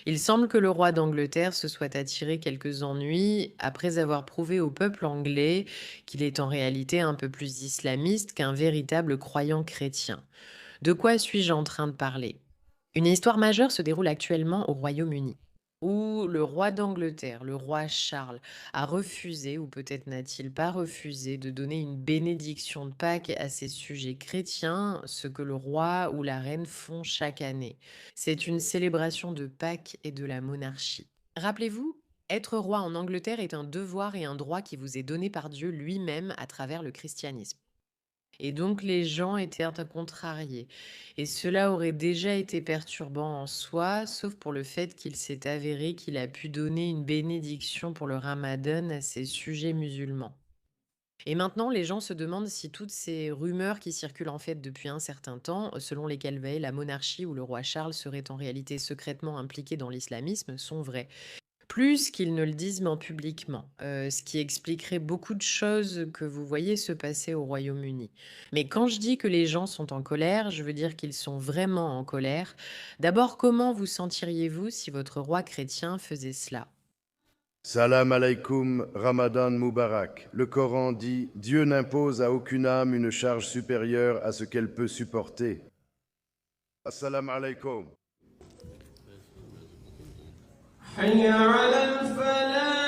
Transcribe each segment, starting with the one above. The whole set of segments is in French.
Il semble que le roi d'Angleterre se soit attiré quelques ennuis après avoir prouvé au peuple anglais qu'il est en réalité un peu plus islamiste qu'un véritable croyant chrétien. De quoi suis-je en train de parler? Une histoire majeure se déroule actuellement au Royaume-Uni, où le roi d'Angleterre, le roi Charles, a refusé, ou peut-être n'a-t-il pas refusé, de donner une bénédiction de Pâques à ses sujets chrétiens, ce que le roi ou la reine font chaque année. C'est une célébration de Pâques et de la monarchie. Rappelez-vous, être roi en Angleterre est un devoir et un droit qui vous est donné par Dieu lui-même à travers le christianisme. Et donc les gens étaient un peu contrariés. Et cela aurait déjà été perturbant en soi, sauf pour le fait qu'il s'est avéré qu'il a pu donner une bénédiction pour le Ramadan à ses sujets musulmans. Et maintenant, les gens se demandent si toutes ces rumeurs qui circulent en fait depuis un certain temps, selon lesquelles la monarchie ou le roi Charles serait en réalité secrètement impliqué dans l'islamisme, sont vraies. Plus qu'ils ne le disent publiquement, ce qui expliquerait beaucoup de choses que vous voyez se passer au Royaume-Uni. Mais quand je dis que les gens sont en colère, je veux dire qu'ils sont vraiment en colère. D'abord, comment vous sentiriez-vous si votre roi chrétien faisait cela? Salam alaikum, Ramadan Moubarak. Le Coran dit: Dieu n'impose à aucune âme une charge supérieure à ce qu'elle peut supporter. Assalamu alaikum. حي على الفلاح.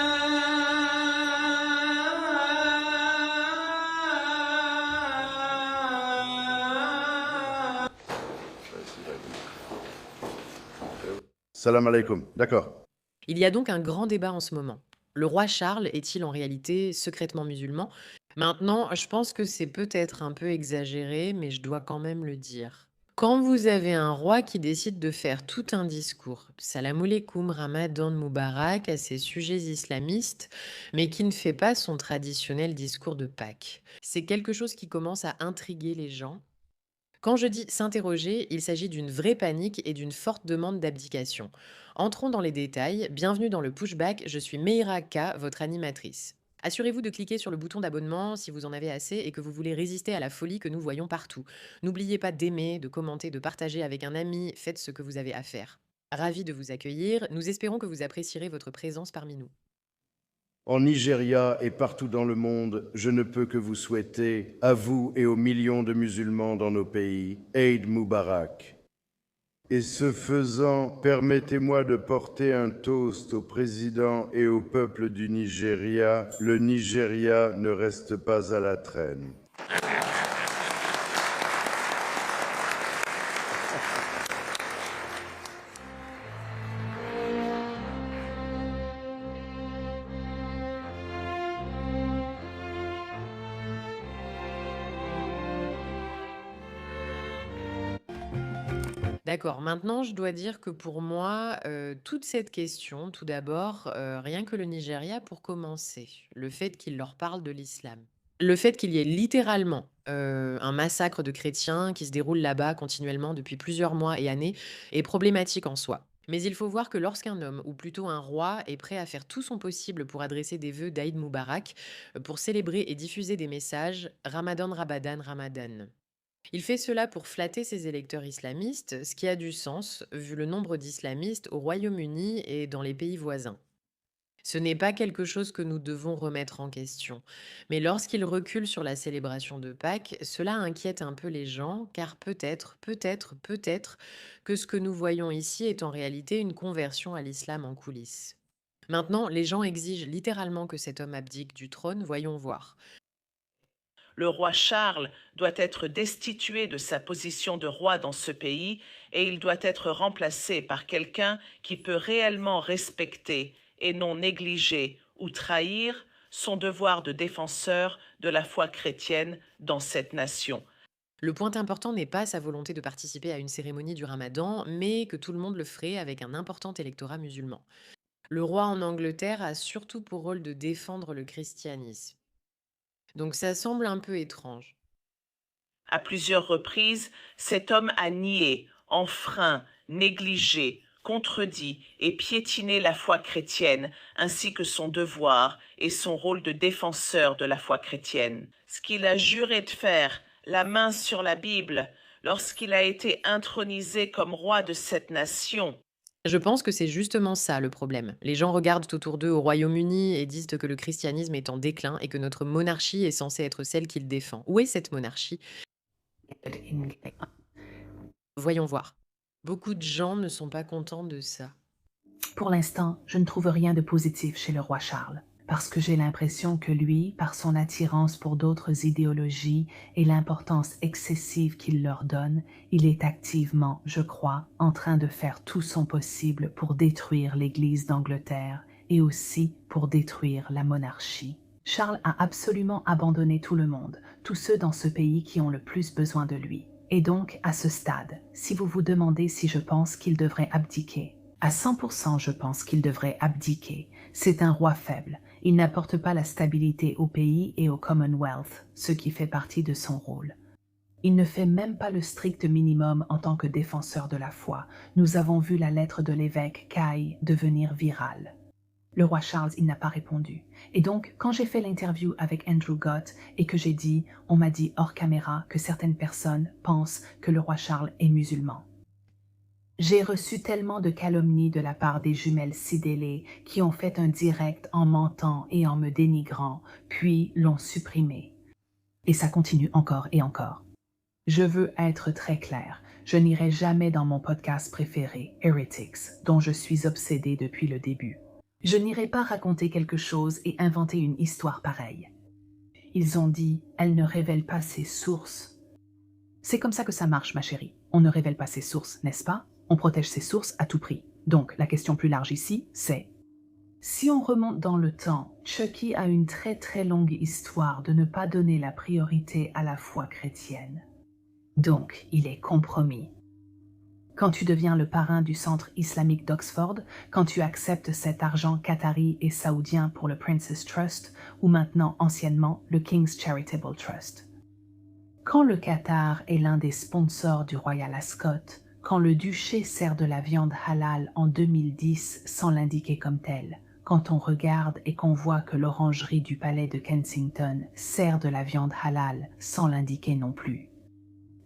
Salam alaikum. D'accord. Il y a donc un grand débat en ce moment. Le roi Charles est-il en réalité secrètement musulman? Maintenant, je pense que c'est peut-être un peu exagéré, mais je dois quand même le dire. Quand vous avez un roi qui décide de faire tout un discours, Salam alaikum, Ramadan Moubarak, à ses sujets islamistes, mais qui ne fait pas son traditionnel discours de Pâques, c'est quelque chose qui commence à intriguer les gens. Quand je dis s'interroger, il s'agit d'une vraie panique et d'une forte demande d'abdication. Entrons dans les détails. Bienvenue dans le pushback. Je suis Meira K, votre animatrice. Assurez-vous de cliquer sur le bouton d'abonnement si vous en avez assez et que vous voulez résister à la folie que nous voyons partout. N'oubliez pas d'aimer, de commenter, de partager avec un ami. Faites ce que vous avez à faire. Ravi de vous accueillir. Nous espérons que vous apprécierez votre présence parmi nous. En Nigeria et partout dans le monde, je ne peux que vous souhaiter, à vous et aux millions de musulmans dans nos pays, Eid Moubarak. Et ce faisant, permettez-moi de porter un toast au président et au peuple du Nigeria. Le Nigeria ne reste pas à la traîne. D'accord, maintenant je dois dire que pour moi, toute cette question, tout d'abord, rien que le Nigeria pour commencer, le fait qu'il leur parle de l'islam. Le fait qu'il y ait littéralement, un massacre de chrétiens qui se déroule là-bas continuellement depuis plusieurs mois et années est problématique en soi. Mais il faut voir que lorsqu'un homme, ou plutôt un roi, est prêt à faire tout son possible pour adresser des vœux d'Aïd Moubarak, pour célébrer et diffuser des messages Ramadan, Rabadan, Ramadan. Il fait cela pour flatter ses électeurs islamistes, ce qui a du sens vu le nombre d'islamistes au Royaume-Uni et dans les pays voisins. Ce n'est pas quelque chose que nous devons remettre en question. Mais lorsqu'il recule sur la célébration de Pâques, cela inquiète un peu les gens, car peut-être que ce que nous voyons ici est en réalité une conversion à l'islam en coulisses. Maintenant, les gens exigent littéralement que cet homme abdique du trône, voyons voir. Le roi Charles doit être destitué de sa position de roi dans ce pays et il doit être remplacé par quelqu'un qui peut réellement respecter et non négliger ou trahir son devoir de défenseur de la foi chrétienne dans cette nation. Le point important n'est pas sa volonté de participer à une cérémonie du Ramadan, mais que tout le monde le ferait avec un important électorat musulman. Le roi en Angleterre a surtout pour rôle de défendre le christianisme. Donc ça semble un peu étrange. À plusieurs reprises, cet homme a nié, enfreint, négligé, contredit et piétiné la foi chrétienne, ainsi que son devoir et son rôle de défenseur de la foi chrétienne. Ce qu'il a juré de faire, la main sur la Bible, lorsqu'il a été intronisé comme roi de cette nation. Je pense que c'est justement ça le problème. Les gens regardent autour d'eux au Royaume-Uni et disent que le christianisme est en déclin et que notre monarchie est censée être celle qu'il défend. Où est cette monarchie? Voyons voir. Beaucoup de gens ne sont pas contents de ça. Pour l'instant, je ne trouve rien de positif chez le roi Charles, parce que j'ai l'impression que lui, par son attirance pour d'autres idéologies et l'importance excessive qu'il leur donne, il est activement, je crois, en train de faire tout son possible pour détruire l'Église d'Angleterre et aussi pour détruire la monarchie. Charles a absolument abandonné tout le monde, tous ceux dans ce pays qui ont le plus besoin de lui. Et donc, à ce stade, si vous vous demandez si je pense qu'il devrait abdiquer, à 100%, je pense qu'il devrait abdiquer. C'est un roi faible. Il n'apporte pas la stabilité au pays et au Commonwealth, ce qui fait partie de son rôle. Il ne fait même pas le strict minimum en tant que défenseur de la foi. Nous avons vu la lettre de l'évêque Caille devenir virale. Le roi Charles, il n'a pas répondu. Et donc, quand j'ai fait l'interview avec Andrew Gott et que j'ai dit, on m'a dit hors caméra que certaines personnes pensent que le roi Charles est musulman. J'ai reçu tellement de calomnies de la part des jumelles Sidélé qui ont fait un direct en mentant et en me dénigrant, puis l'ont supprimé. Et ça continue encore et encore. Je veux être très clair, je n'irai jamais dans mon podcast préféré, Heretics, dont je suis obsédé depuis le début. Je n'irai pas raconter quelque chose et inventer une histoire pareille. Ils ont dit, elle ne révèle pas ses sources. C'est comme ça que ça marche, ma chérie. On ne révèle pas ses sources, n'est-ce pas? On protège ses sources à tout prix. Donc, la question plus large ici, c'est: si on remonte dans le temps, Chucky a une très très longue histoire de ne pas donner la priorité à la foi chrétienne. Donc, il est compromis. Quand tu deviens le parrain du centre islamique d'Oxford, quand tu acceptes cet argent qatari et saoudien pour le Princess Trust, ou maintenant anciennement le King's Charitable Trust. Quand le Qatar est l'un des sponsors du Royal Ascot, quand le duché sert de la viande halal en 2010 sans l'indiquer comme tel, quand on regarde et qu'on voit que l'orangerie du palais de Kensington sert de la viande halal sans l'indiquer non plus.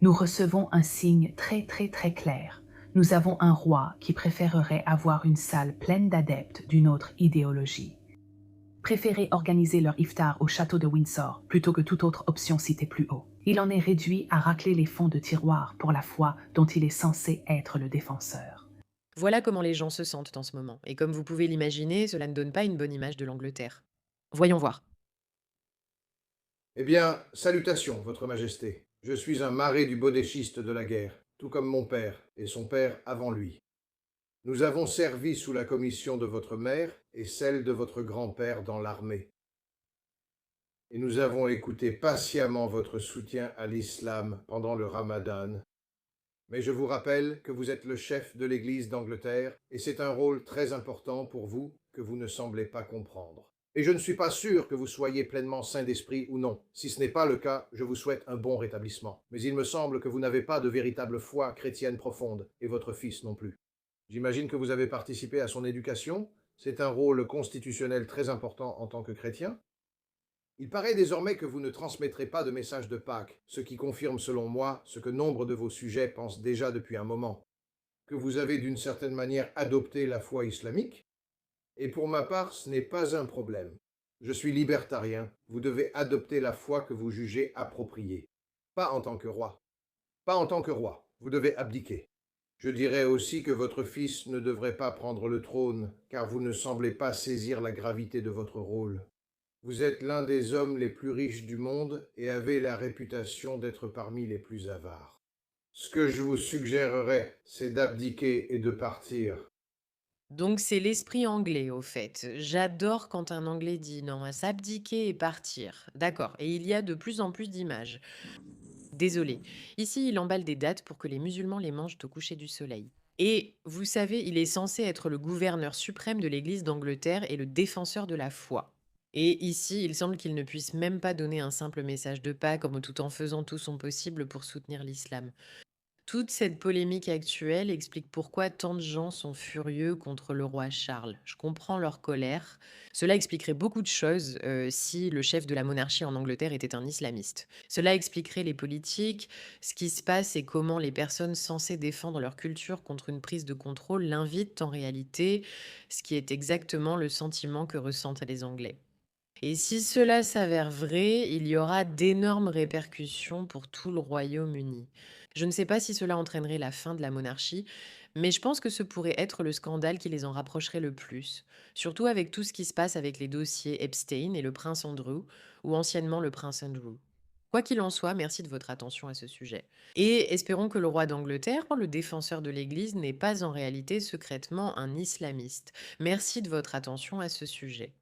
Nous recevons un signe très très très clair. Nous avons un roi qui préférerait avoir une salle pleine d'adeptes d'une autre idéologie. Préférer organiser leur iftar au château de Windsor plutôt que toute autre option citée plus haut. Il en est réduit à racler les fonds de tiroir pour la foi dont il est censé être le défenseur. Voilà comment les gens se sentent en ce moment. Et comme vous pouvez l'imaginer, cela ne donne pas une bonne image de l'Angleterre. Voyons voir. Eh bien, salutations, Votre Majesté. Je suis un maré du bodéchiste de la guerre, tout comme mon père et son père avant lui. Nous avons servi sous la commission de votre mère et celle de votre grand-père dans l'armée. Et nous avons écouté patiemment votre soutien à l'islam pendant le Ramadan. Mais je vous rappelle que vous êtes le chef de l'Église d'Angleterre et c'est un rôle très important pour vous que vous ne semblez pas comprendre. Et je ne suis pas sûr que vous soyez pleinement saint d'esprit ou non. Si ce n'est pas le cas, je vous souhaite un bon rétablissement. Mais il me semble que vous n'avez pas de véritable foi chrétienne profonde, et votre fils non plus. J'imagine que vous avez participé à son éducation. C'est un rôle constitutionnel très important en tant que chrétien. Il paraît désormais que vous ne transmettrez pas de message de Pâques, ce qui confirme selon moi ce que nombre de vos sujets pensent déjà depuis un moment, que vous avez d'une certaine manière adopté la foi islamique. Et pour ma part, ce n'est pas un problème. Je suis libertarien, vous devez adopter la foi que vous jugez appropriée. Pas en tant que roi. Pas en tant que roi, vous devez abdiquer. Je dirais aussi que votre fils ne devrait pas prendre le trône, car vous ne semblez pas saisir la gravité de votre rôle. Vous êtes l'un des hommes les plus riches du monde et avez la réputation d'être parmi les plus avares. Ce que je vous suggérerais, c'est d'abdiquer et de partir. Donc c'est l'esprit anglais, au fait. J'adore quand un anglais dit non, à s'abdiquer et partir. D'accord. Et il y a de plus en plus d'images. Désolé. Ici, il emballe des dates pour que les musulmans les mangent au coucher du soleil. Et vous savez, il est censé être le gouverneur suprême de l'Église d'Angleterre et le défenseur de la foi. Et ici, il semble qu'il ne puisse même pas donner un simple message de Pâques tout en faisant tout son possible pour soutenir l'islam. Toute cette polémique actuelle explique pourquoi tant de gens sont furieux contre le roi Charles. Je comprends leur colère. Cela expliquerait beaucoup de choses si le chef de la monarchie en Angleterre était un islamiste. Cela expliquerait les politiques, ce qui se passe et comment les personnes censées défendre leur culture contre une prise de contrôle l'invitent en réalité, ce qui est exactement le sentiment que ressentent les Anglais. Et si cela s'avère vrai, il y aura d'énormes répercussions pour tout le Royaume-Uni. Je ne sais pas si cela entraînerait la fin de la monarchie, mais je pense que ce pourrait être le scandale qui les en rapprocherait le plus, surtout avec tout ce qui se passe avec les dossiers Epstein et le prince Andrew, ou anciennement le prince Andrew. Quoi qu'il en soit, merci de votre attention à ce sujet. Et espérons que le roi d'Angleterre, le défenseur de l'Église, n'est pas en réalité secrètement un islamiste. Merci de votre attention à ce sujet.